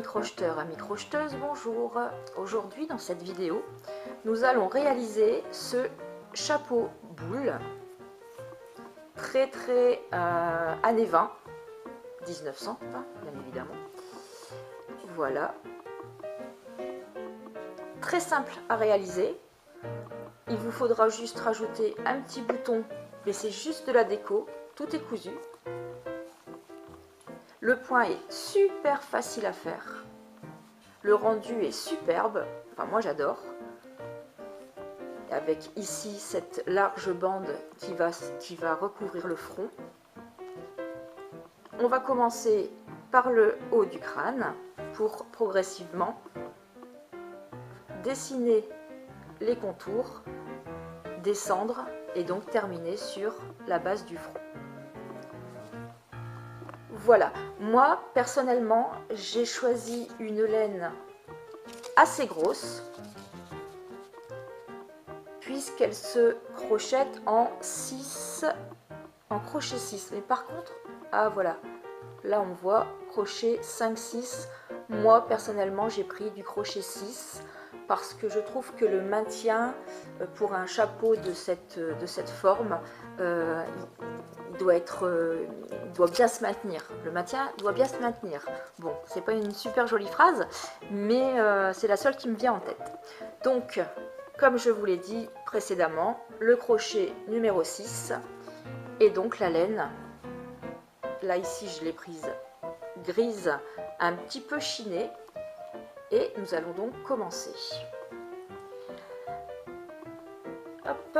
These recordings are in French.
crocheteur, amis crocheteuses, bonjour. Aujourd'hui dans cette vidéo, nous allons réaliser ce chapeau boule très années 20, 1900 bien évidemment. Voilà, très simple à réaliser. Il vous faudra juste rajouter un petit bouton, mais c'est juste de la déco, tout est cousu. Le point est super facile à faire. Le rendu est superbe, enfin moi j'adore. Avec ici cette large bande qui va recouvrir le front. On va commencer par le haut du crâne pour progressivement dessiner les contours, descendre et donc terminer sur la base du front. Voilà, moi personnellement j'ai choisi une laine assez grosse puisqu'elle se crochette en crochet 6. Mais par contre, ah voilà, là on voit crochet 5-6. Moi personnellement j'ai pris du crochet 6 parce que je trouve que le maintien pour un chapeau de cette forme, il doit bien se maintenir. Le maintien doit bien se maintenir. Bon, c'est pas une super jolie phrase, mais c'est la seule qui me vient en tête. Donc, comme je vous l'ai dit précédemment, le crochet numéro 6 et donc la laine. Là ici je l'ai prise grise, un petit peu chinée. Et nous allons donc commencer. Hop.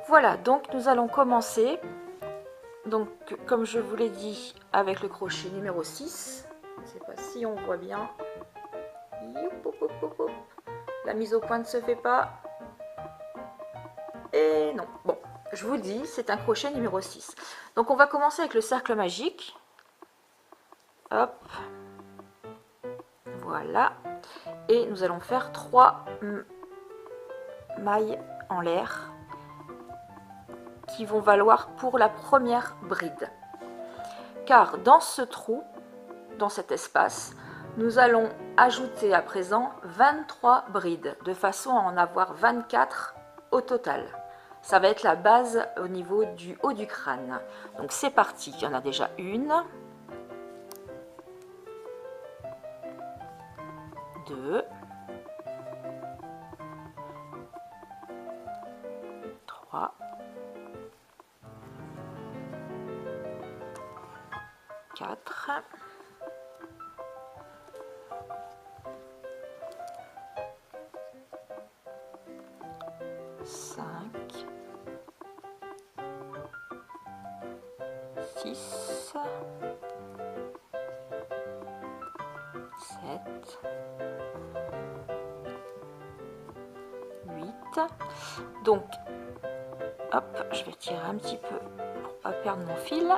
Voilà, donc nous allons commencer, donc comme je vous l'ai dit, avec le crochet numéro 6. Je ne sais pas si on voit bien. La mise au point ne se fait pas. Et non, bon, je vous dis, c'est un crochet numéro 6. Donc on va commencer avec le cercle magique. Hop. Voilà. Et nous allons faire 3 mailles en l'air qui vont valoir pour la première bride. Car dans ce trou, dans cet espace, nous allons ajouter à présent 23 brides, de façon à en avoir 24 au total. Ça va être la base au niveau du haut du crâne. Donc c'est parti, il y en a déjà une, 2, 3, 4, 5, 6, 7, 8. Donc, hop, je vais tirer un petit peu pour pas perdre mon fil.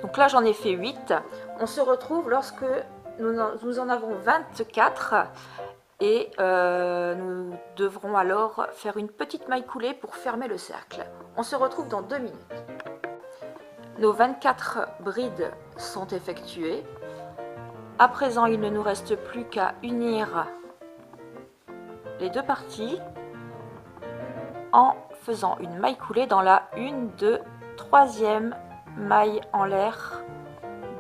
Donc là, j'en ai fait 8. On se retrouve lorsque nous en avons 24 et nous devrons alors faire une petite maille coulée pour fermer le cercle. On se retrouve dans 2 minutes. Nos 24 brides sont effectuées. À présent, il ne nous reste plus qu'à unir les deux parties en faisant une maille coulée dans la 3e maille en l'air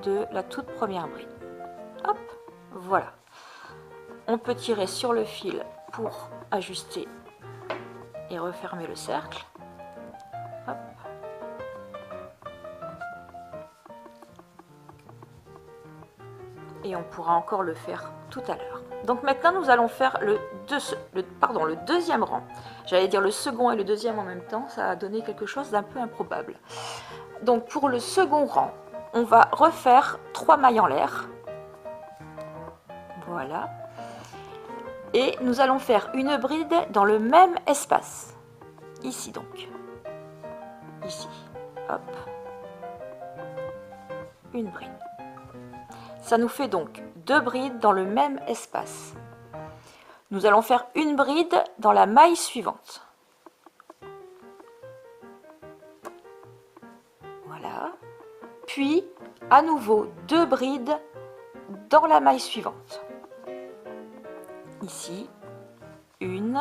de la toute première bride. Hop, voilà. On peut tirer sur le fil pour ajuster et refermer le cercle. Hop. Et on pourra encore le faire tout à l'heure. Donc maintenant nous allons faire le deuxième rang. J'allais dire le second et le deuxième en même temps, ça a donné quelque chose d'un peu improbable. Donc pour le second rang, on va refaire 3 mailles en l'air. Voilà. Et nous allons faire une bride dans le même espace. ici donc. Ici, hop, une bride. Ça nous fait donc 2 brides dans le même espace. Nous allons faire une bride dans la maille suivante. Voilà. Puis, à nouveau, 2 brides dans la maille suivante. Ici, une.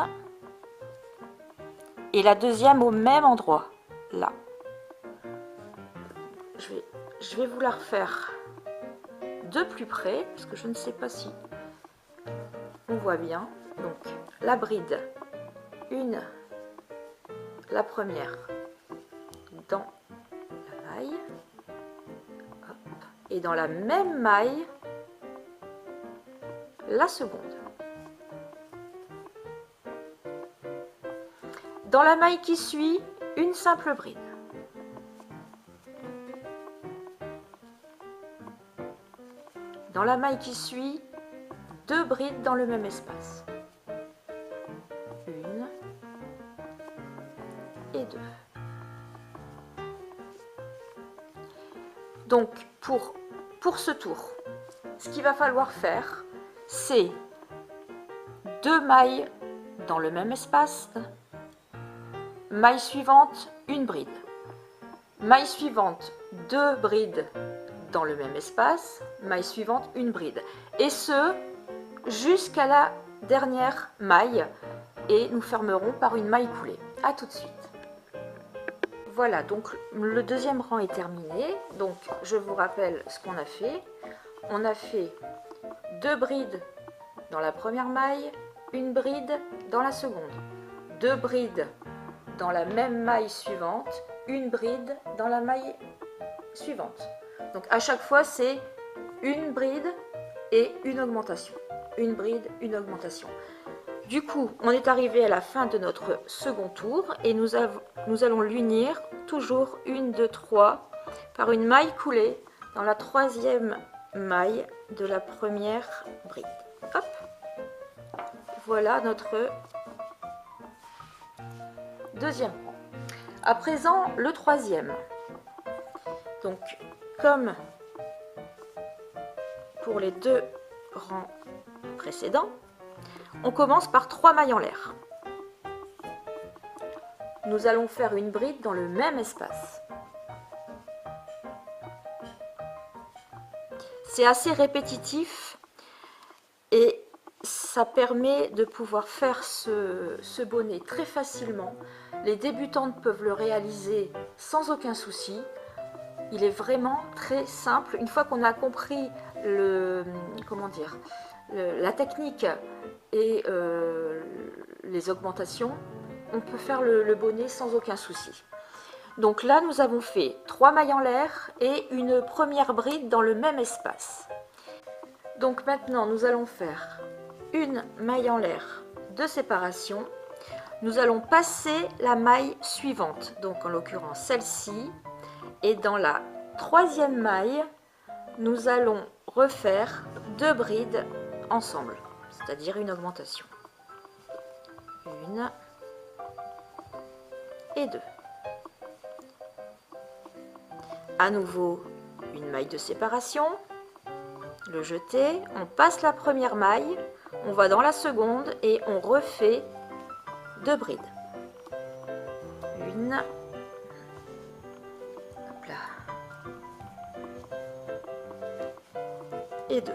Et la deuxième au même endroit, là. Je vais vous la refaire de plus près, parce que je ne sais pas si on voit bien. Donc, la bride, la première dans la maille, hop, et dans la même maille, la seconde. Dans la maille qui suit, une simple bride. Dans la maille qui suit, 2 brides dans le même espace. Une et 2. Donc, pour ce tour, ce qu'il va falloir faire, c'est 2 mailles dans le même espace. Maille suivante, une bride. Maille suivante, 2 brides dans le même espace. Maille suivante, une bride. Et ce, jusqu'à la dernière maille. Et nous fermerons par une maille coulée. A tout de suite. Voilà, donc le deuxième rang est terminé. Donc, je vous rappelle ce qu'on a fait. On a fait 2 brides dans la première maille, une bride dans la seconde. 2 brides dans la même maille suivante, une bride dans la maille suivante. Donc à chaque fois, c'est une bride et une augmentation. Une bride, une augmentation. Du coup, on est arrivé à la fin de notre second tour et nous allons l'unir toujours 1, 2, 3 par une maille coulée dans la troisième maille de la première bride. Hop. Voilà notre deuxième rang. À présent, le troisième. Donc, comme pour les 2 rangs précédents, on commence par 3 mailles en l'air. Nous allons faire une bride dans le même espace. C'est assez répétitif et ça permet de pouvoir faire ce bonnet très facilement. Les débutantes peuvent le réaliser sans aucun souci. Il est vraiment très simple. Une fois qu'on a compris la technique et les augmentations, on peut faire le bonnet sans aucun souci. Donc là, nous avons fait 3 mailles en l'air et une première bride dans le même espace. Donc maintenant, nous allons faire une maille en l'air de séparation. Nous allons passer la maille suivante, donc en l'occurrence celle-ci, et dans la troisième maille, nous allons refaire 2 brides ensemble, c'est-à-dire une augmentation. 1 et 2. À nouveau, une maille de séparation, le jeter, on passe la première maille, on va dans la seconde et on refait 2 brides. 1, hop là, et 2.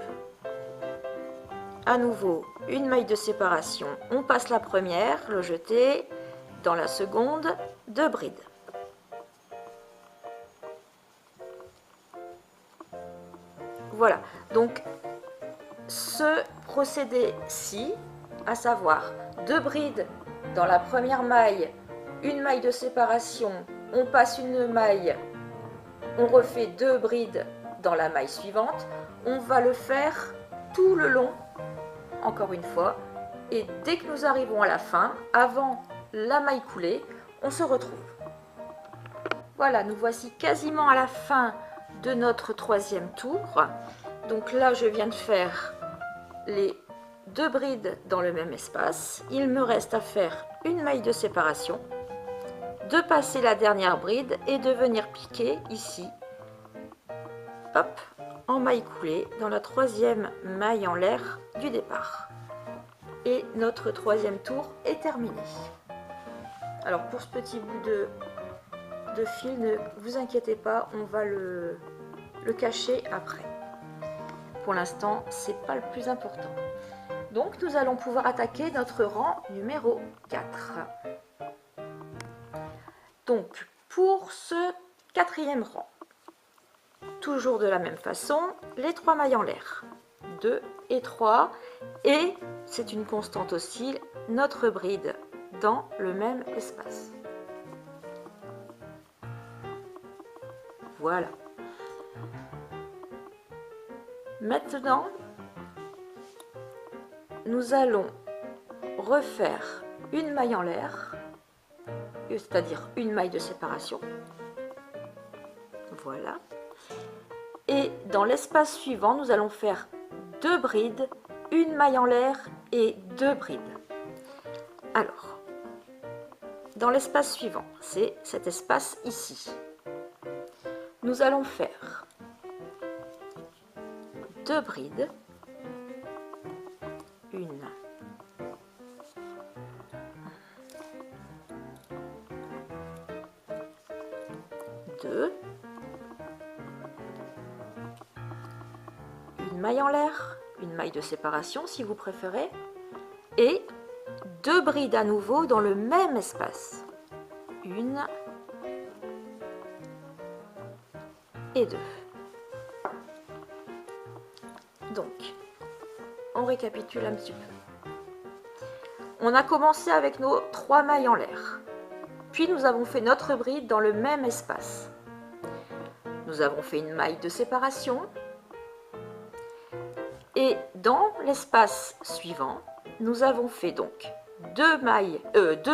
À nouveau, une maille de séparation, on passe la première, le jeter, dans la seconde, 2 brides. Voilà, donc ce procédé-ci, à savoir 2 brides dans la première maille, une maille de séparation, on passe une maille, on refait 2 brides dans la maille suivante, on va le faire tout le long, encore une fois, et dès que nous arrivons à la fin, avant la maille coulée, on se retrouve. Voilà, nous voici quasiment à la fin de notre troisième tour. Donc là, je viens de faire les 2 brides dans le même espace. Il me reste à faire une maille de séparation. de passer la dernière bride et de venir piquer ici, hop, en maille coulée dans la troisième maille en l'air du départ. Et notre troisième tour est terminé. Alors pour ce petit bout de fil, ne vous inquiétez pas, on va le cacher après. Pour l'instant, c'est pas le plus important. Donc nous allons pouvoir attaquer notre rang numéro 4. Donc pour ce quatrième rang, toujours de la même façon, les 3 mailles en l'air, 2 et 3, et c'est une constante aussi, notre bride dans le même espace. Voilà. Maintenant, nous allons refaire une maille en l'air, c'est-à-dire une maille de séparation. Voilà. Et dans l'espace suivant, nous allons faire 2 brides, une maille en l'air et 2 brides. Alors, dans l'espace suivant, c'est cet espace ici. Nous allons faire 2 brides, une, deux, une maille en l'air, une maille de séparation si vous préférez, et 2 brides à nouveau dans le même espace, une et 2. Donc, on récapitule un petit peu. On a commencé avec nos 3 mailles en l'air, puis nous avons fait notre bride dans le même espace. Nous avons fait une maille de séparation, et dans l'espace suivant, nous avons fait donc 2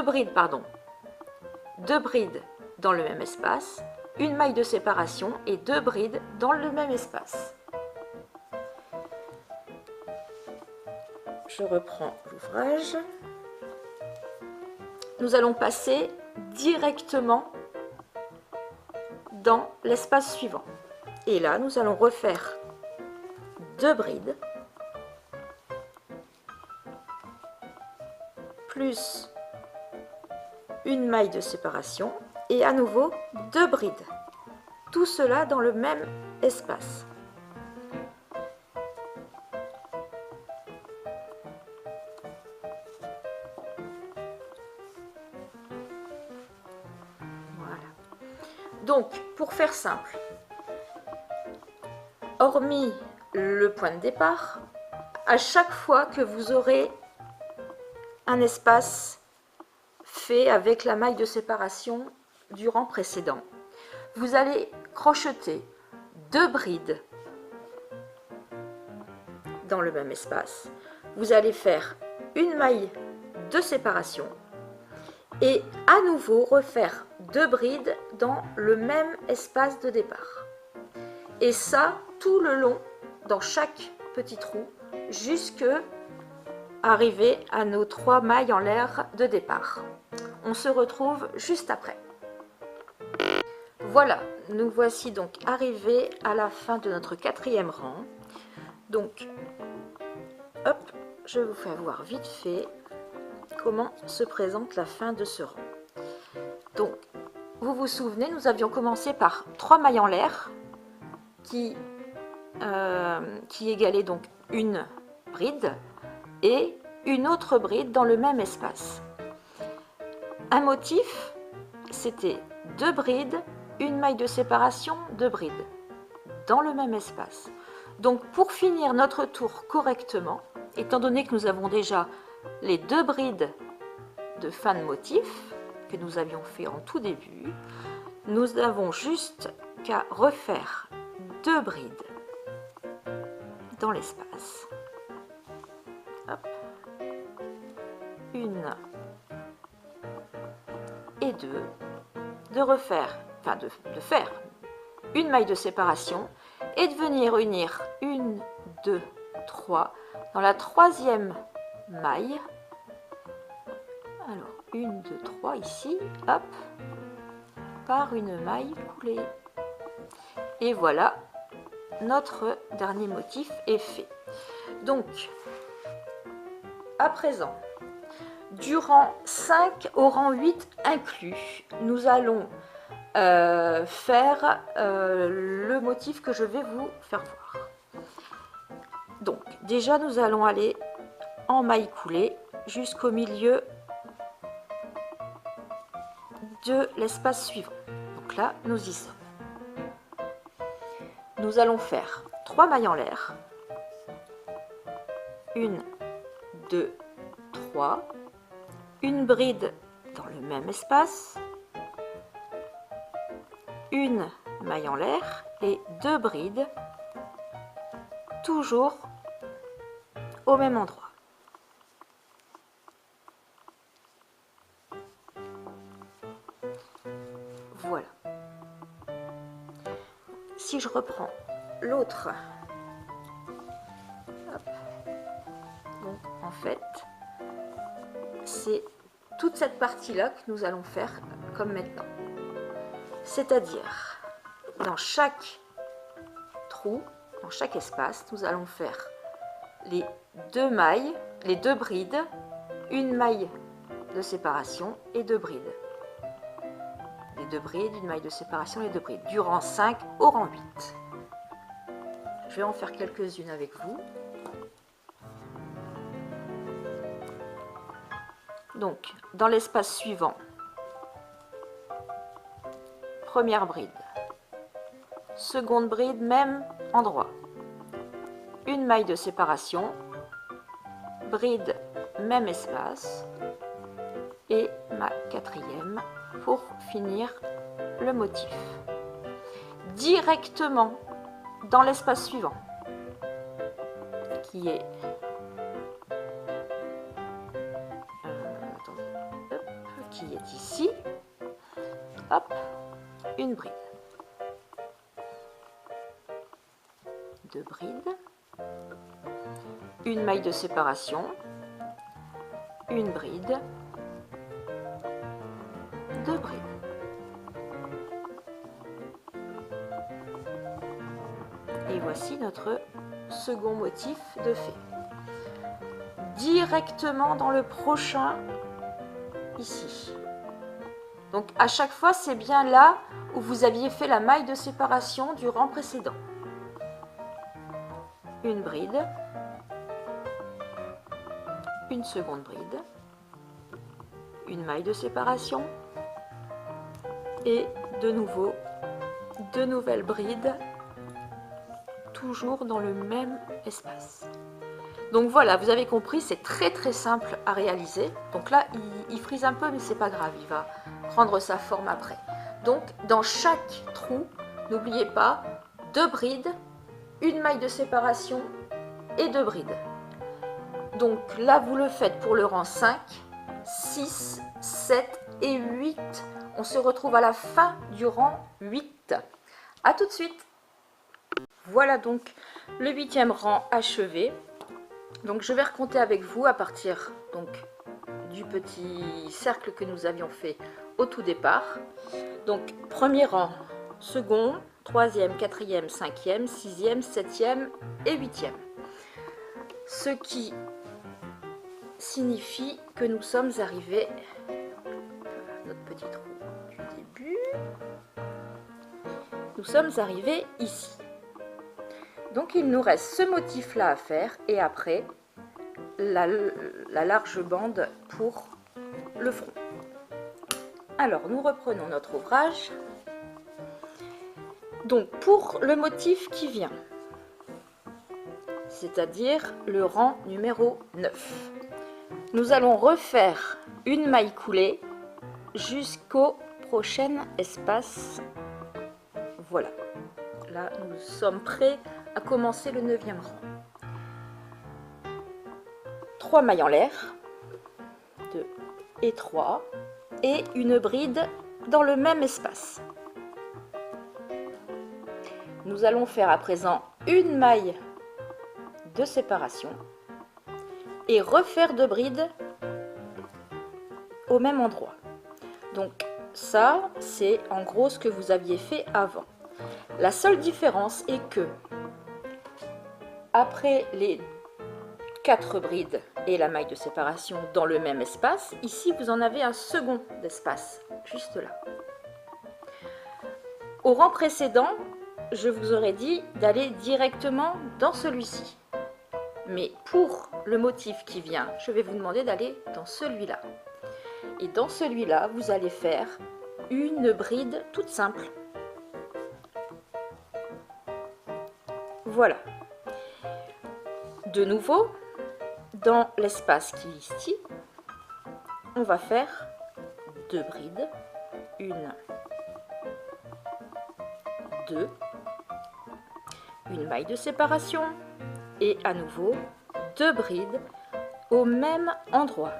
brides dans le même espace, une maille de séparation et 2 brides dans le même espace. Je reprends l'ouvrage. Nous allons passer directement dans l'espace suivant. Et là, nous allons refaire 2 brides, plus une maille de séparation, et à nouveau 2 brides. Tout cela dans le même espace. Donc, pour faire simple, hormis le point de départ, à chaque fois que vous aurez un espace fait avec la maille de séparation du rang précédent, vous allez crocheter 2 brides dans le même espace. Vous allez faire une maille de séparation et à nouveau refaire 2 brides dans le même espace de départ. Et ça, tout le long, dans chaque petit trou, jusque arriver à nos 3 mailles en l'air de départ. On se retrouve juste après. Voilà, nous voici donc arrivés à la fin de notre 4e rang. Donc, hop, je vous fais voir vite fait comment se présente la fin de ce rang. Donc, vous vous souvenez, nous avions commencé par 3 mailles en l'air qui égalaient donc une bride et une autre bride dans le même espace. Un motif, c'était 2 brides, une maille de séparation, 2 brides dans le même espace. Donc, pour finir notre tour correctement, étant donné que nous avons déjà les 2 brides de fin de motif que nous avions fait en tout début, nous avons juste qu'à refaire 2 brides dans l'espace. Hop. Une et 2, de faire une maille de séparation et de venir unir 1, 2, 3 dans la 3e maille. Alors 1, 2, 3 ici, hop, par une maille coulée. Et voilà, notre dernier motif est fait. Donc, à présent, du rang 5 au rang 8 inclus, nous allons faire le motif que je vais vous faire voir. Donc, déjà, nous allons aller en maille coulée jusqu'au milieu de l'espace suivant. Donc là, nous y sommes. Nous allons faire 3 mailles en l'air. 1, 2, 3. Une bride dans le même espace. Une maille en l'air et 2 brides, toujours au même endroit. Voilà. Si je reprends l'autre, donc en fait, c'est toute cette partie-là que nous allons faire comme maintenant. C'est-à-dire, dans chaque trou, dans chaque espace, nous allons faire les 2 mailles, les 2 brides, une maille de séparation et 2 brides. Les 2 brides, une maille de séparation et 2 brides, du rang 5 au rang 8. Je vais en faire quelques-unes avec vous. Donc, dans l'espace suivant, première bride, seconde bride, même endroit, une maille de séparation, bride, même espace, et ma 4e pour finir le motif. Directement dans l'espace suivant, qui est ici, hop, une bride, 2 brides, une maille de séparation, une bride, 2 brides. Et voici notre second motif de fait. Directement dans le prochain, ici. Donc à chaque fois, c'est bien là où vous aviez fait la maille de séparation du rang précédent. Une bride, une seconde bride, une maille de séparation et de nouveau 2 nouvelles brides, toujours dans le même espace. Donc voilà, vous avez compris, c'est très simple à réaliser. Donc là, il frise un peu, mais c'est pas grave, il va prendre sa forme après. Donc dans chaque trou, n'oubliez pas 2 brides, une maille de séparation et 2 brides. Donc là, vous le faites pour le rang 5, 6, 7 et 8. On se retrouve à la fin du rang 8. A tout de suite. Voilà donc le 8e rang achevé. Donc je vais recompter avec vous à partir donc du petit cercle que nous avions fait au tout départ. Donc premier rang, second, 3e, 4e, 5e, 6e, 7e et 8e. Ce qui signifie que nous sommes arrivés à notre petit trou du début. Nous sommes arrivés ici. Donc il nous reste ce motif là à faire et après la large bande pour le front. Alors nous reprenons notre ouvrage. Donc pour le motif qui vient, c'est-à-dire le rang numéro 9, nous allons refaire une maille coulée jusqu'au prochain espace. Voilà, là nous sommes prêts à commencer le 9e rang. 3 mailles en l'air, 2 et 3, et une bride dans le même espace. Nous allons faire à présent une maille de séparation et refaire 2 brides au même endroit. Donc ça, c'est en gros ce que vous aviez fait avant. La seule différence est que, après les 4 brides et la maille de séparation dans le même espace, ici vous en avez un second d'espace, juste là. Au rang précédent, je vous aurais dit d'aller directement dans celui-ci. Mais pour le motif qui vient, je vais vous demander d'aller dans celui-là. Et dans celui-là, vous allez faire une bride toute simple. Voilà. De nouveau, dans l'espace qui est ici, on va faire 2 brides. 1, 2, une maille de séparation et à nouveau 2 brides au même endroit.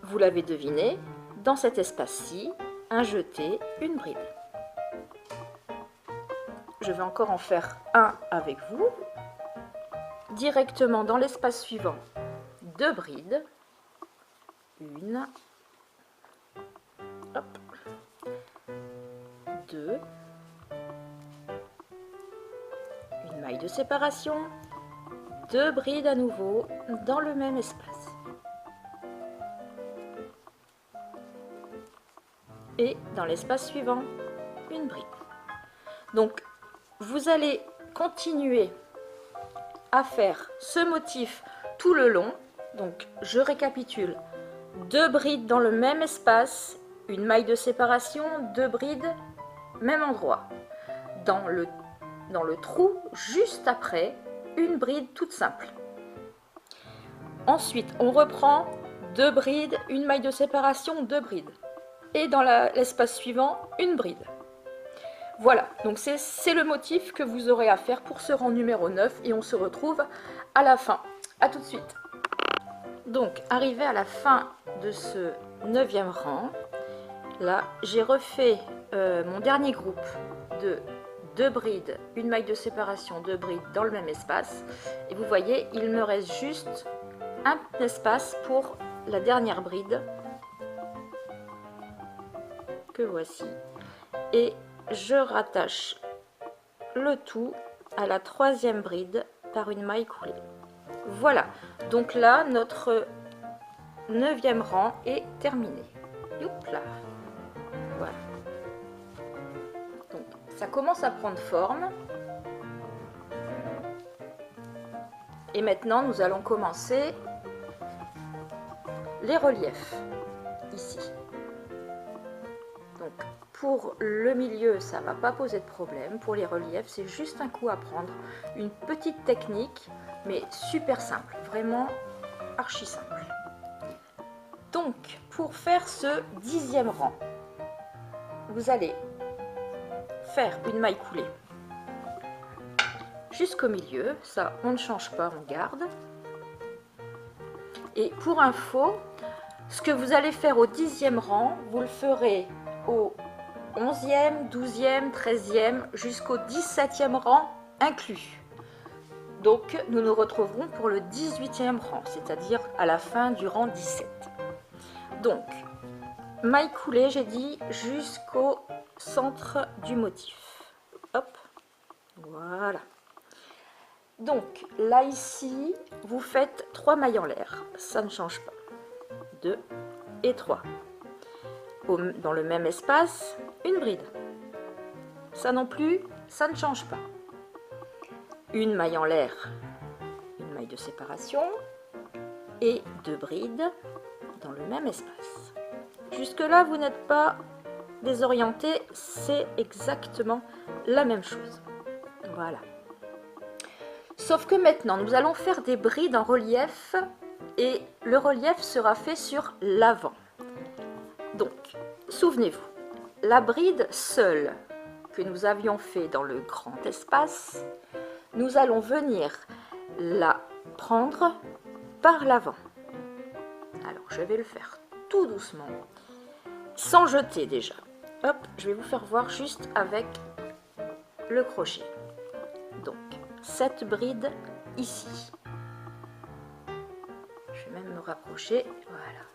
Vous l'avez deviné, dans cet espace-ci, un jeté, une bride. Je vais encore en faire un avec vous. Directement dans l'espace suivant, 2 brides. 1, hop, 2, une maille de séparation, 2 brides à nouveau dans le même espace. Et dans l'espace suivant, une bride. Donc, vous allez continuer à faire ce motif tout le long. Donc, je récapitule. 2 brides dans le même espace, une maille de séparation, 2 brides, même endroit. Dans le trou, juste après, une bride toute simple. Ensuite, on reprend 2 brides, une maille de séparation, 2 brides. Et dans l'espace suivant, une bride. Voilà, donc c'est le motif que vous aurez à faire pour ce rang numéro 9 et on se retrouve à la fin. A tout de suite. Donc, arrivé à la fin de ce 9e rang, là, j'ai refait mon dernier groupe de 2 brides, une maille de séparation, 2 brides dans le même espace. Et vous voyez, il me reste juste un espace pour la dernière bride que voici. Et je rattache le tout à la 3e bride par une maille coulée. Voilà, donc là, notre 9e rang est terminé. Youpla. Voilà. Donc, ça commence à prendre forme. Et maintenant, nous allons commencer les reliefs, ici. Donc, pour le milieu, ça ne va pas poser de problème. Pour les reliefs, c'est juste un coup à prendre. Une petite technique, mais super simple. Vraiment archi simple. Donc, pour faire ce 10e rang, vous allez faire une maille coulée jusqu'au milieu. Ça, on ne change pas, on garde. Et pour info, ce que vous allez faire au 10e rang, vous le ferez au 11e, 12e, 13e jusqu'au 17e rang inclus. Donc nous nous retrouverons pour le 18e rang, c'est-à-dire à la fin du rang 17. Donc, maille coulée, j'ai dit, jusqu'au centre du motif. Hop, voilà. Donc là ici, vous faites 3 mailles en l'air, ça ne change pas. 2 et 3. Dans le même espace, une bride. Ça non plus, ça ne change pas. Une maille en l'air, une maille de séparation et 2 brides dans le même espace. Jusque là, vous n'êtes pas désorienté, c'est exactement la même chose. Voilà. Sauf que maintenant, nous allons faire des brides en relief et le relief sera fait sur l'avant. Donc, souvenez-vous, la bride seule que nous avions fait dans le grand espace, nous allons venir la prendre par l'avant. Alors, je vais le faire tout doucement, sans jeter déjà. Hop, je vais vous faire voir juste avec le crochet. Donc, cette bride ici. Je vais même me rapprocher rapprocher, voilà,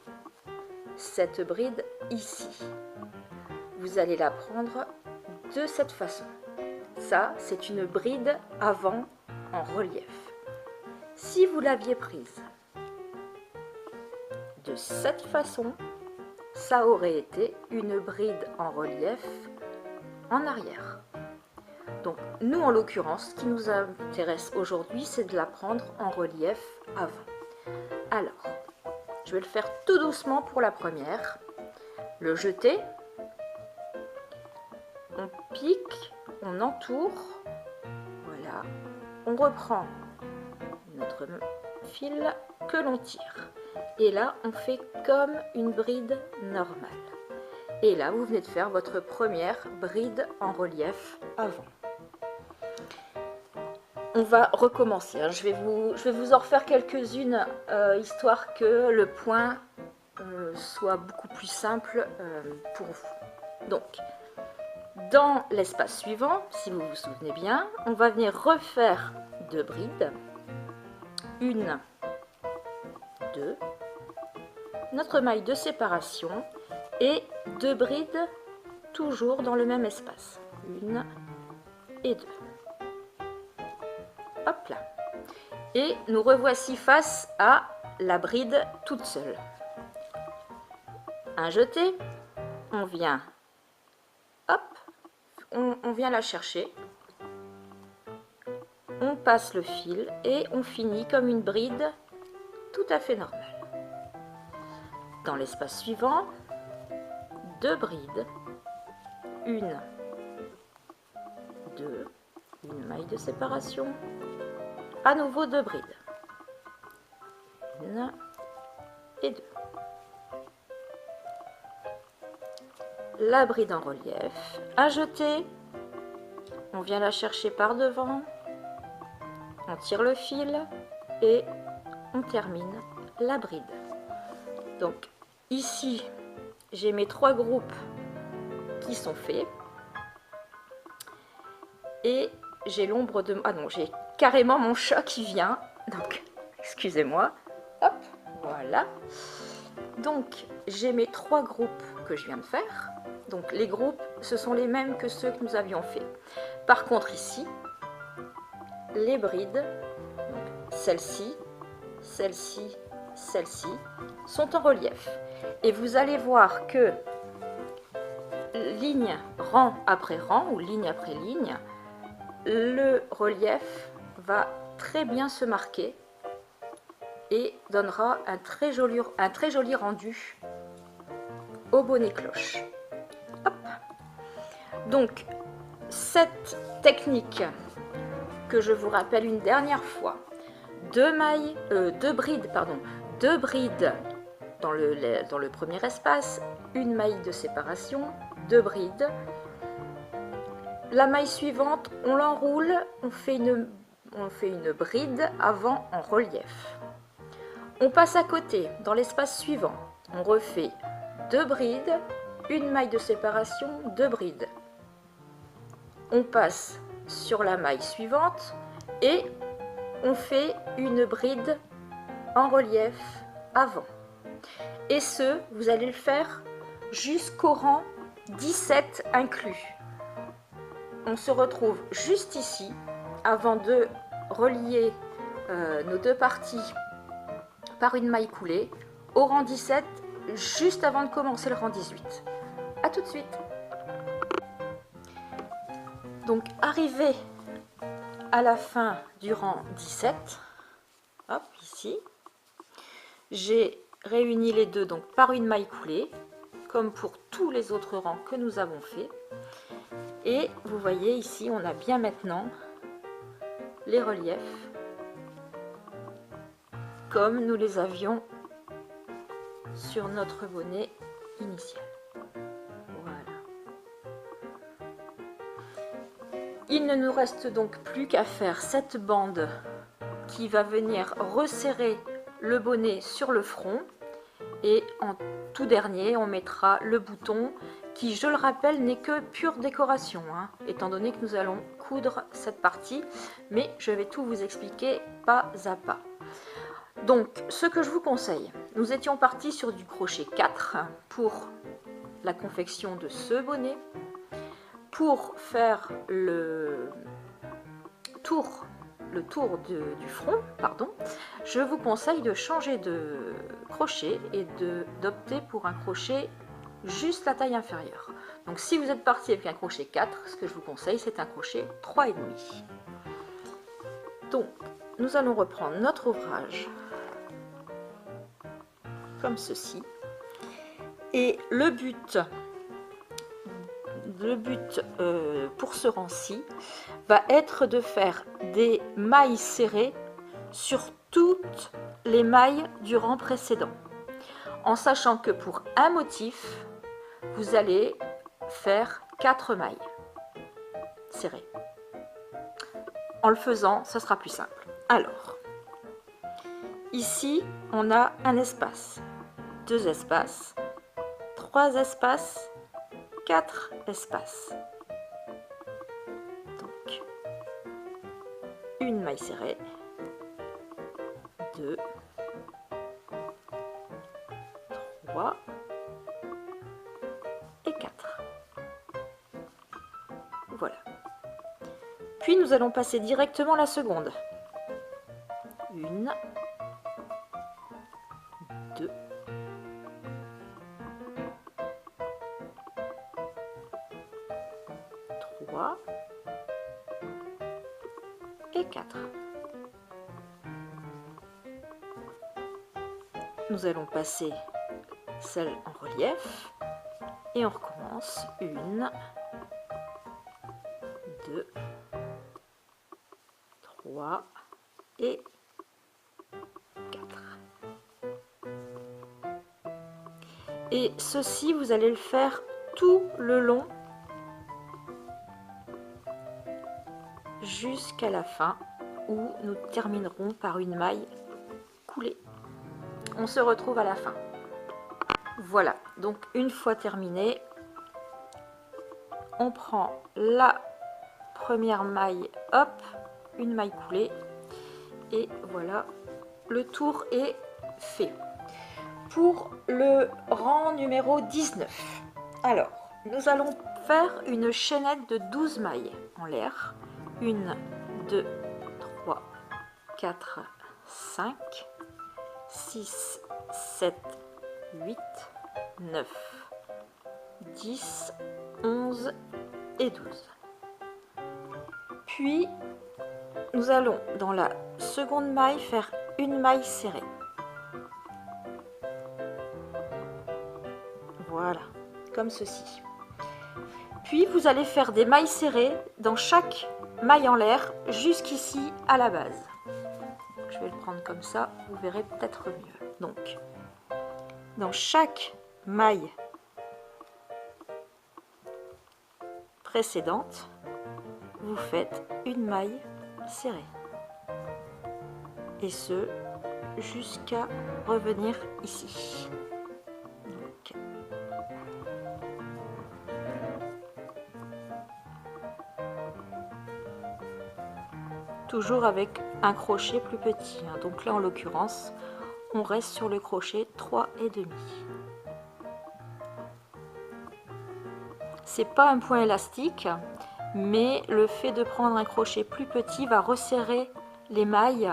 cette bride ici. Vous allez la prendre de cette façon. Ça, c'est une bride avant en relief. Si vous l'aviez prise de cette façon, ça aurait été une bride en relief en arrière. Donc nous, en l'occurrence, ce qui nous intéresse aujourd'hui, c'est de la prendre en relief avant. Alors, je vais le faire tout doucement pour la première. Le jeter, on pique, on entoure, voilà, on reprend notre fil que l'on tire. Et là, on fait comme une bride normale. Et là, vous venez de faire votre première bride en relief avant. On va recommencer. Je vais vous en refaire quelques-unes, histoire que le point soit beaucoup plus simple pour vous. Donc, dans l'espace suivant, si vous vous souvenez bien, on va venir refaire 2 brides. 1, 2, notre maille de séparation et 2 brides toujours dans le même espace. 1 et 2. Hop là. Et nous revoici face à la bride toute seule. Un jeté, on vient, hop, on vient la chercher, on passe le fil et on finit comme une bride tout à fait normale. Dans l'espace suivant, 2 brides, 1, 2, une maille de séparation, à nouveau 2 brides, 1 et 2. La bride en relief, à jeter, on vient la chercher par devant, on tire le fil et on termine la bride. Donc ici, j'ai mes 3 groupes qui sont faits et j'ai l'ombre de... Ah non, j'ai carrément mon chat qui vient, donc excusez-moi, hop, voilà. Donc j'ai mes 3 groupes que je viens de faire. Donc les groupes, ce sont les mêmes que ceux que nous avions fait. Par contre ici, les brides, celle-ci, celle-ci, celle-ci, sont en relief. Et vous allez voir que ligne, rang après rang, ou ligne après ligne, le relief va très bien se marquer et donnera un très joli rendu au bonnet cloche. Hop. Donc, cette technique que je vous rappelle une dernière fois, 2 brides dans le premier espace, 1 maille de séparation, 2 brides. La maille suivante, on l'enroule, on fait une bride avant en relief. On passe à côté, dans l'espace suivant, on refait 2 brides, 1 maille de séparation, 2 brides. On passe sur la maille suivante et on fait une bride en relief avant. Et ce, vous allez le faire jusqu'au rang 17 inclus. On se retrouve juste ici, avant de relier nos 2 parties par une maille coulée, au rang 17, juste avant de commencer le rang 18. A tout de suite. Donc, arrivé à la fin du rang 17, hop, ici, j'ai réuni les deux donc par une maille coulée, comme pour tous les autres rangs que nous avons fait. Et vous voyez ici, on a bien maintenant les reliefs comme nous les avions sur notre bonnet initial. Voilà. Il ne nous reste donc plus qu'à faire cette bande qui va venir resserrer le bonnet sur le front, et en tout dernier on mettra le bouton qui, je le rappelle, n'est que pure décoration, hein, étant donné que nous allons coudre cette partie, mais je vais tout vous expliquer pas à pas. Donc ce que je vous conseille, Nous étions partis sur du crochet 4 pour la confection de ce bonnet. Pour faire le tour du front, pardon, je vous conseille de changer de crochet et d'opter pour un crochet juste la taille inférieure. Donc si vous êtes parti avec un crochet 4, ce que je vous conseille, c'est un crochet 3,5. Donc nous allons reprendre notre ouvrage comme ceci. Et le but pour ce rang-ci va être de faire des mailles serrées sur toutes les mailles du rang précédent, en sachant que pour un motif, vous allez faire 4 mailles serrées. En le faisant, ça sera plus simple. Alors, ici, on a un espace, 2 espaces, 3 espaces, 4 espaces. Donc, une maille serrée, 2, 3 et 4. Voilà. Puis nous allons passer directement la seconde. 1, 2, 3 et 4. Nous allons passer celle en relief et on recommence. 1, 2, 3 et 4. Et ceci, vous allez le faire tout le long jusqu'à la fin où nous terminerons par une maille coulée. On se retrouve à la fin. Voilà, donc une fois terminé, on prend la première maille, hop, une maille coulée, et voilà, le tour est fait. Pour le rang numéro 19, alors, nous allons faire une chaînette de 12 mailles en l'air. 1, 2, 3, 4, 5, 6, 7, 8, 9, 10, 11 et 12. Puis, nous allons dans la seconde maille faire une maille serrée. Voilà, comme ceci. Puis, vous allez faire des mailles serrées dans chaque maille en l'air jusqu'ici à la base. Je vais le prendre comme ça, vous verrez peut-être mieux. Donc, dans chaque maille précédente, vous faites une maille serrée. Et ce, jusqu'à revenir ici. Donc, toujours avec un crochet plus petit. Donc là, en l'occurrence, on reste sur le crochet 3,5. C'est pas un point élastique, mais le fait de prendre un crochet plus petit va resserrer les mailles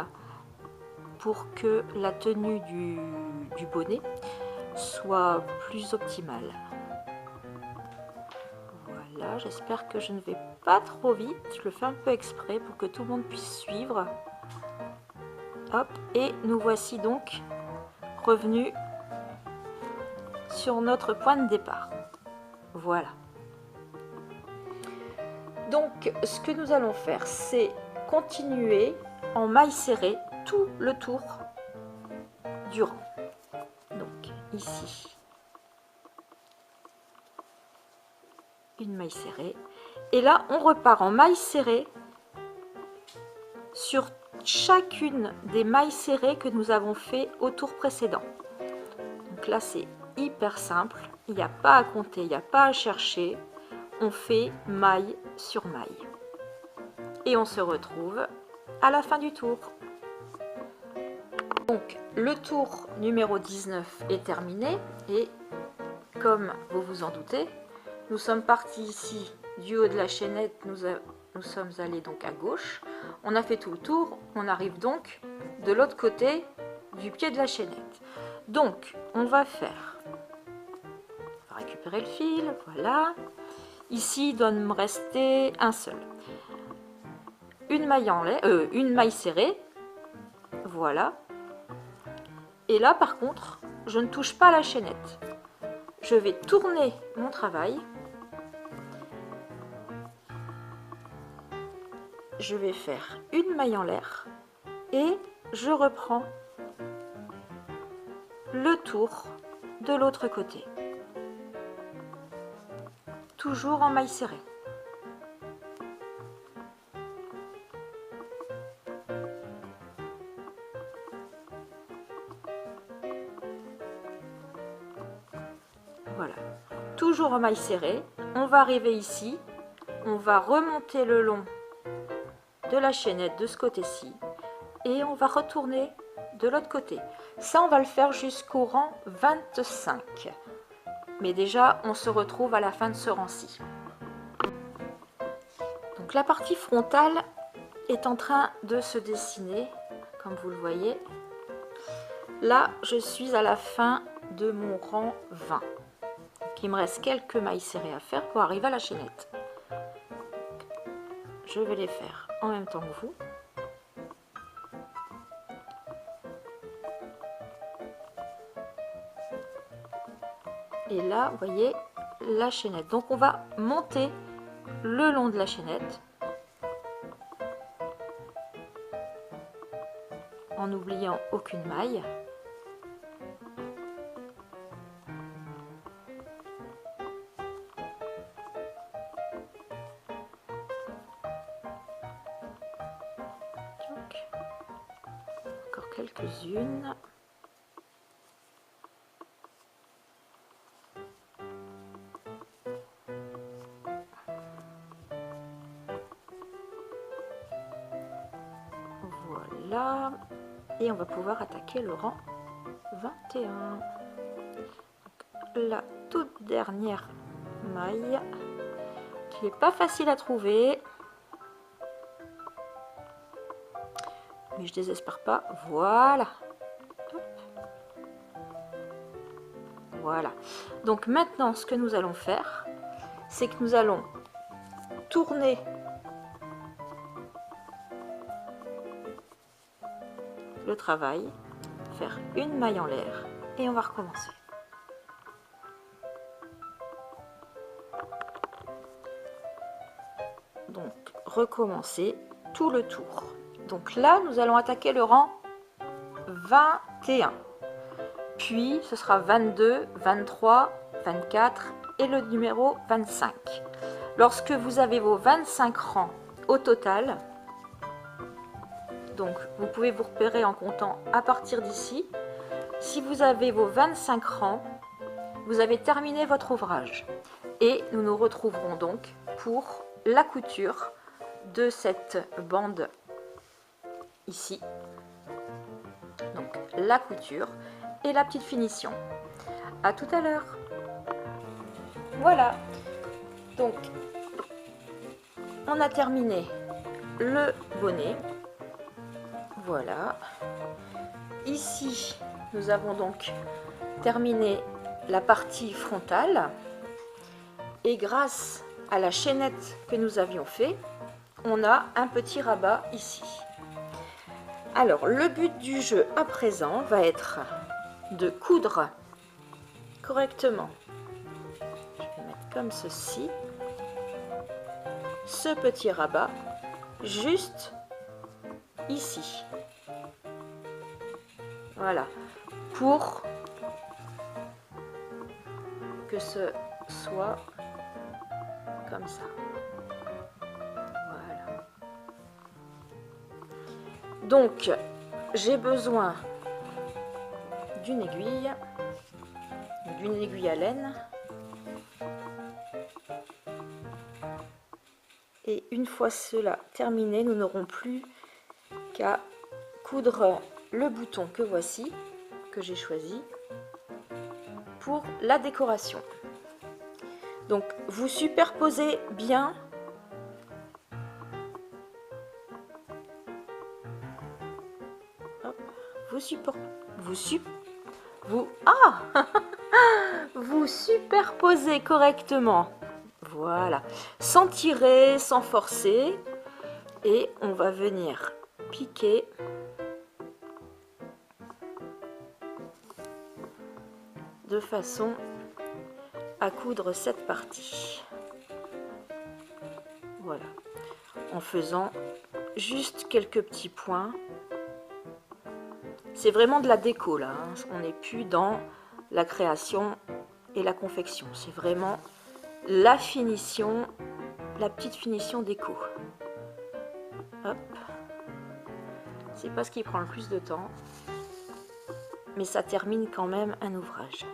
pour que la tenue du bonnet soit plus optimale. Voilà, j'espère que je ne vais pas trop vite. Je le fais un peu exprès pour que tout le monde puisse suivre. Hop, et nous voici donc revenus sur notre point de départ. Voilà. Donc, ce que nous allons faire, c'est continuer en maille serrée tout le tour du rang. Donc, ici, une maille serrée. Et là, on repart en maille serrée sur chacune des mailles serrées que nous avons fait au tour précédent. Donc là, c'est hyper simple. Il n'y a pas à compter, il n'y a pas à chercher. On fait maille sur maille. Et on se retrouve à la fin du tour. Donc le tour numéro 19 est terminé et comme vous vous en doutez, nous sommes partis ici du haut de la chaînette, nous sommes allés donc à gauche, on a fait tout le tour, on arrive donc de l'autre côté du pied de la chaînette. Donc on va récupérer le fil, voilà. Ici il doit me rester un seul. Une maille serrée, voilà. Et là par contre, je ne touche pas à la chaînette. Je vais tourner mon travail. Je vais faire une maille en l'air et je reprends le tour de l'autre côté. Toujours en maille serrée. Voilà, toujours en maille serrée. On va arriver ici, on va remonter le long de la chaînette de ce côté-ci et on va retourner de l'autre côté. Ça, on va le faire jusqu'au rang 25. Mais déjà, on se retrouve à la fin de ce rang-ci. Donc la partie frontale est en train de se dessiner, comme vous le voyez. Là, je suis à la fin de mon rang 20. Donc, il me reste quelques mailles serrées à faire pour arriver à la chaînette. Je vais les faire en même temps que vous. Et là, vous voyez la chaînette. Donc on va monter le long de la chaînette en n'oubliant aucune maille. Encore quelques-unes. Voilà. Et on va pouvoir attaquer le rang 21. Donc, la toute dernière maille qui n'est pas facile à trouver. Mais je désespère pas. Voilà. Hop. Voilà. Donc maintenant, ce que nous allons faire, c'est que nous allons tourner le travail, faire une maille en l'air et on va recommencer. Donc recommencer tout le tour. Donc là, nous allons attaquer le rang 21. Puis ce sera 22, 23, 24 et le numéro 25. Lorsque vous avez vos 25 rangs au total, donc vous pouvez vous repérer en comptant à partir d'ici. Si vous avez vos 25 rangs, vous avez terminé votre ouvrage. Et nous nous retrouverons donc pour la couture de cette bande ici. Donc la couture et la petite finition. À tout à l'heure. Voilà. Donc on a terminé le bonnet. Voilà. Ici, nous avons donc terminé la partie frontale. Et grâce à la chaînette que nous avions fait, on a un petit rabat ici. Alors, le but du jeu à présent va être de coudre correctement. Je vais mettre comme ceci. Ce petit rabat juste ici. Voilà, pour que ce soit comme ça. Voilà. Donc, j'ai besoin d'une aiguille à laine. Et une fois cela terminé, nous n'aurons plus qu'à coudre le bouton que voici, que j'ai choisi pour la décoration. Donc vous superposez bien vous superposez correctement, voilà, sans tirer, sans forcer, et on va venir piquer de façon à coudre cette partie, voilà, en faisant juste quelques petits points. C'est vraiment de la déco là, hein. On n'est plus dans la création et la confection, c'est vraiment la finition, la petite finition déco. Hop, c'est pas ce qui prend le plus de temps, mais ça termine quand même un ouvrage.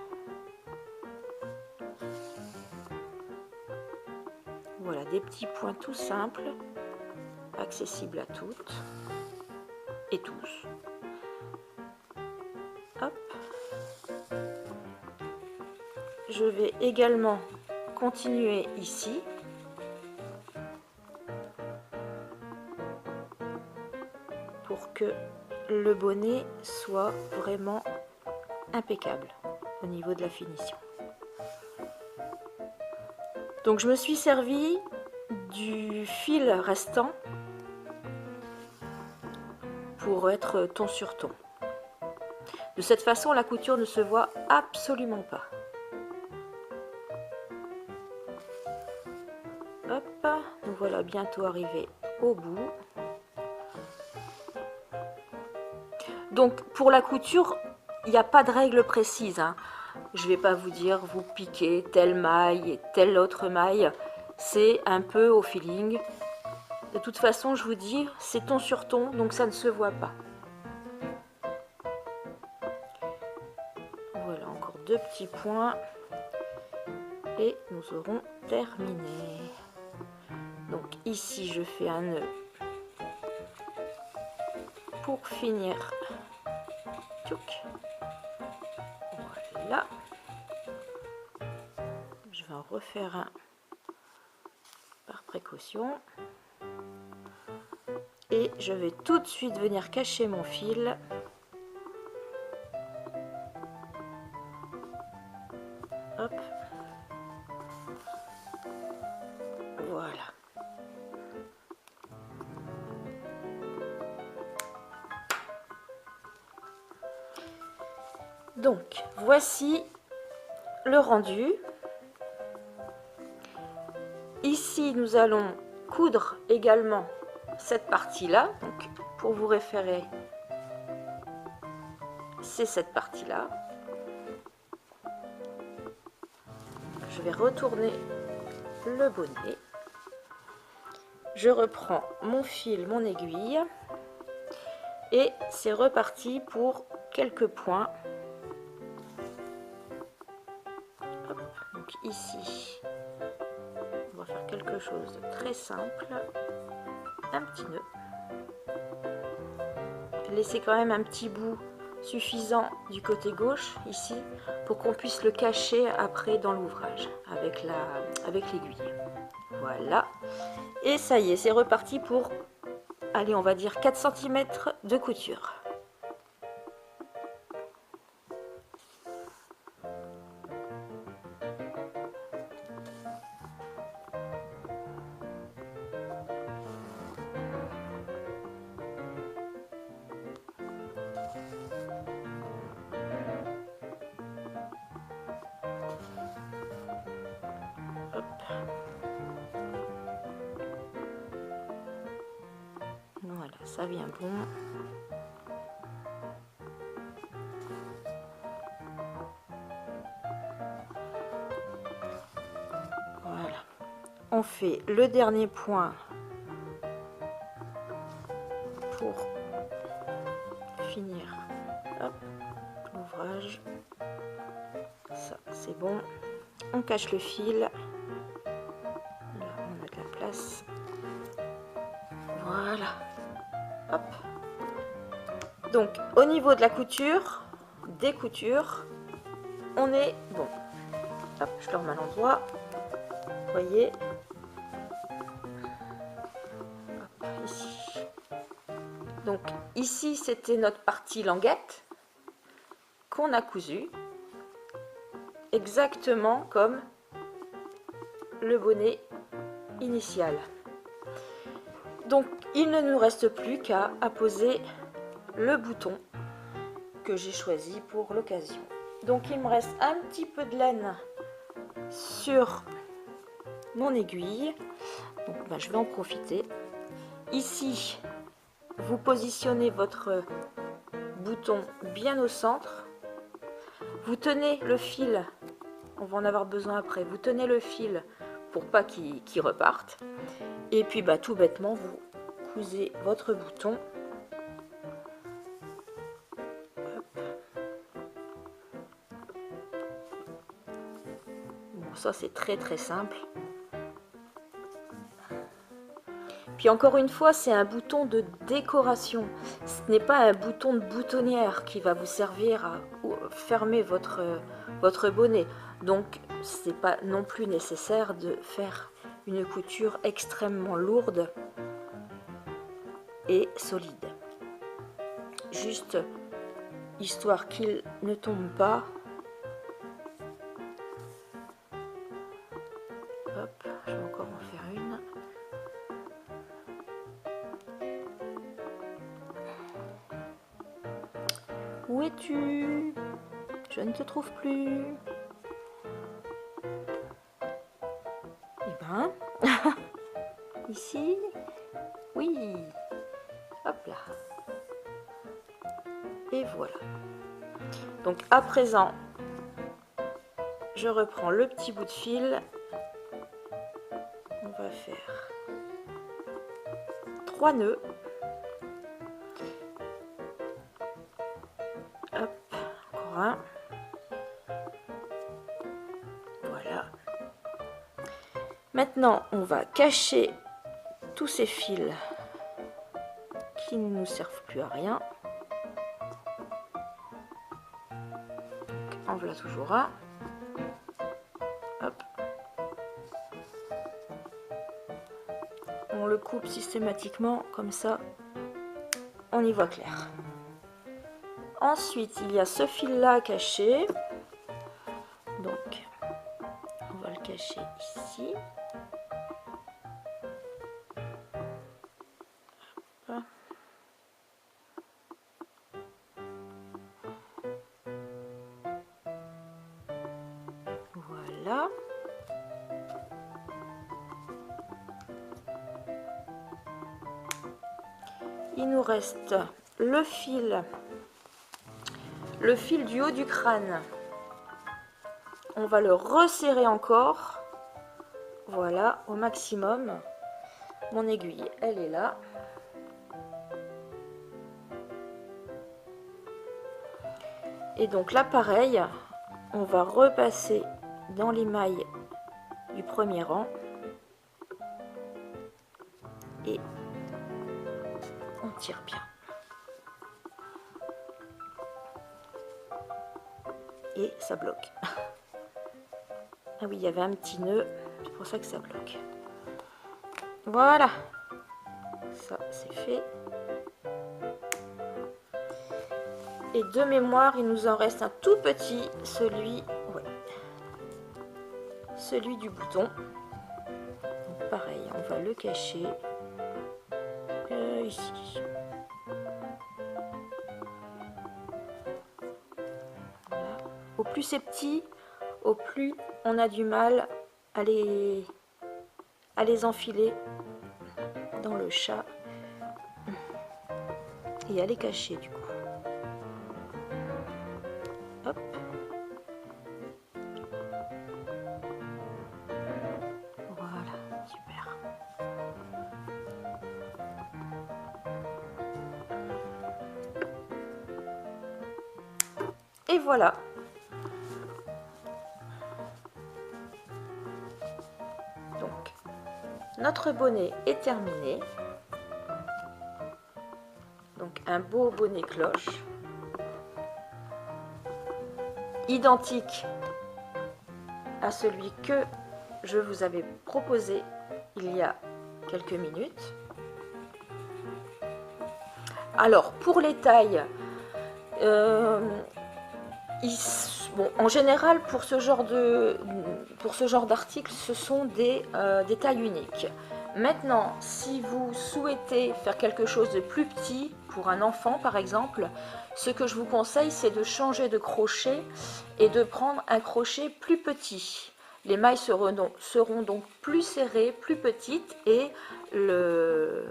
Voilà, des petits points tout simples, accessibles à toutes et tous. Hop. Je vais également continuer ici. Pour que le bonnet soit vraiment impeccable au niveau de la finition. Donc je me suis servi du fil restant pour être ton sur ton. De cette façon, la couture ne se voit absolument pas. Hop, nous voilà bientôt arrivés au bout. Donc pour la couture, il n'y a pas de règle précise, hein. Je ne vais pas vous dire vous piquez telle maille et telle autre maille. C'est un peu au feeling. De toute façon, je vous dis, c'est ton sur ton, donc ça ne se voit pas. Voilà, encore deux petits points. Et nous aurons terminé. Donc ici, je fais un nœud pour finir. Tchouk. Voilà. Je vais en refaire un par précaution. Et je vais tout de suite venir cacher mon fil. Hop. Voilà. Donc, voici le rendu. Ici, nous allons coudre également cette partie-là. Donc, pour vous référer, c'est cette partie-là. Je vais retourner le bonnet. Je reprends mon fil, mon aiguille. Et c'est reparti pour quelques points. Hop, donc ici, on va faire quelque chose de très simple. Un petit nœud. Laissez quand même un petit bout suffisant du côté gauche ici pour qu'on puisse le cacher après dans l'ouvrage avec l'aiguille. Voilà. Et ça y est, c'est reparti pour, allez, on va dire 4 cm de couture. Voilà, ça vient bon. Voilà. On fait le dernier point pour finir l'ouvrage. Ça, c'est bon. On cache le fil. Là, on a de la place. Voilà. Hop. Donc au niveau de la couture, des coutures, on est bon. Hop, je le remets à l'endroit. Vous voyez. Hop, ici. Donc ici c'était notre partie languette qu'on a cousue. Exactement comme le bonnet initial. Donc il ne nous reste plus qu'à apposer le bouton que j'ai choisi pour l'occasion. Donc il me reste un petit peu de laine sur mon aiguille. Donc je vais en profiter. Ici, vous positionnez votre bouton bien au centre. Vous tenez le fil, on va en avoir besoin après, vous tenez le fil pour pas qu'il reparte. Et puis tout bêtement, vous cousez votre bouton. Hop. Bon, ça c'est très simple. Puis encore une fois, c'est un bouton de décoration. Ce n'est pas un bouton de boutonnière qui va vous servir à fermer votre bonnet. Donc, ce n'est pas non plus nécessaire de faire une couture extrêmement lourde et solide. Juste histoire qu'il ne tombe pas. Hop, je vais encore en faire une. Où es-tu? Je ne te trouve plus. Eh ben, ici, oui. Hop là. Et voilà. Donc à présent, je reprends le petit bout de fil. On va faire 3 nœuds. Hop, encore un. Voilà. Maintenant, on va cacher tous ces fils qui ne nous servent plus à rien. Donc, en voilà toujours un. Hop. On le coupe systématiquement, comme ça, on y voit clair. Ensuite, il y a ce fil-là caché. Donc, on va le cacher ici. Hop. Voilà. Il nous reste le fil du haut du crâne. On va le resserrer encore. Voilà, au maximum. Mon aiguille, elle est là. Et donc là, pareil, on va repasser dans les mailles du premier rang. Et on tire bien. Et ça bloque. Ah oui, il y avait un petit nœud, c'est pour ça que ça bloque. Voilà, ça c'est fait. Et de mémoire, il nous en reste un tout petit, celui du bouton. Donc pareil, on va le cacher ici. Voilà. Au plus c'est petit, au plus on a du mal à les enfiler dans le chat et à les cacher du coup. Hop. Voilà, super. Et voilà. Donc, notre bonnet est terminé. Donc un beau bonnet cloche, identique à celui que je vous avais proposé il y a quelques minutes. Alors, pour les tailles, en général, pour ce genre d'article, ce sont des tailles uniques. Maintenant, si vous souhaitez faire quelque chose de plus petit, pour un enfant par exemple, ce que je vous conseille, c'est de changer de crochet et de prendre un crochet plus petit. Les mailles seront donc plus serrées, plus petites, et le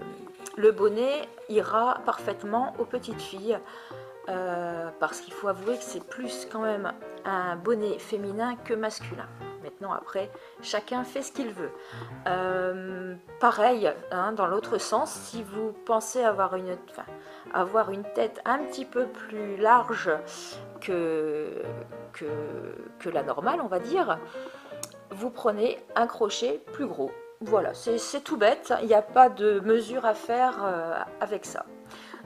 bonnet ira parfaitement aux petites filles. Parce qu'il faut avouer que c'est plus quand même un bonnet féminin que masculin. Maintenant, après, chacun fait ce qu'il veut. Pareil, hein, dans l'autre sens, si vous pensez avoir une tête un petit peu plus large que la normale, on va dire, vous prenez un crochet plus gros. Voilà, c'est tout bête, il n'y a pas de mesure à faire avec ça.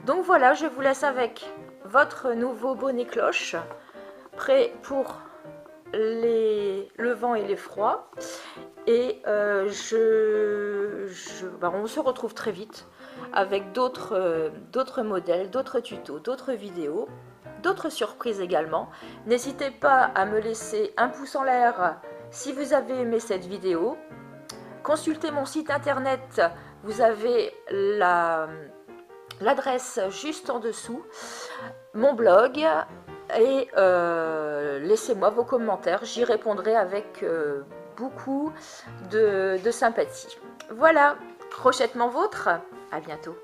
Donc voilà, je vous laisse avec votre nouveau bonnet cloche, prêt pour le vent et les froids. Et on se retrouve très vite avec d'autres modèles, d'autres tutos, d'autres vidéos, d'autres surprises également. N'hésitez pas à me laisser un pouce en l'air si vous avez aimé cette vidéo. Consultez mon site internet, vous avez l'adresse juste en dessous, mon blog, et laissez-moi vos commentaires, j'y répondrai avec beaucoup de sympathie. Voilà, crochetement vôtre, à bientôt.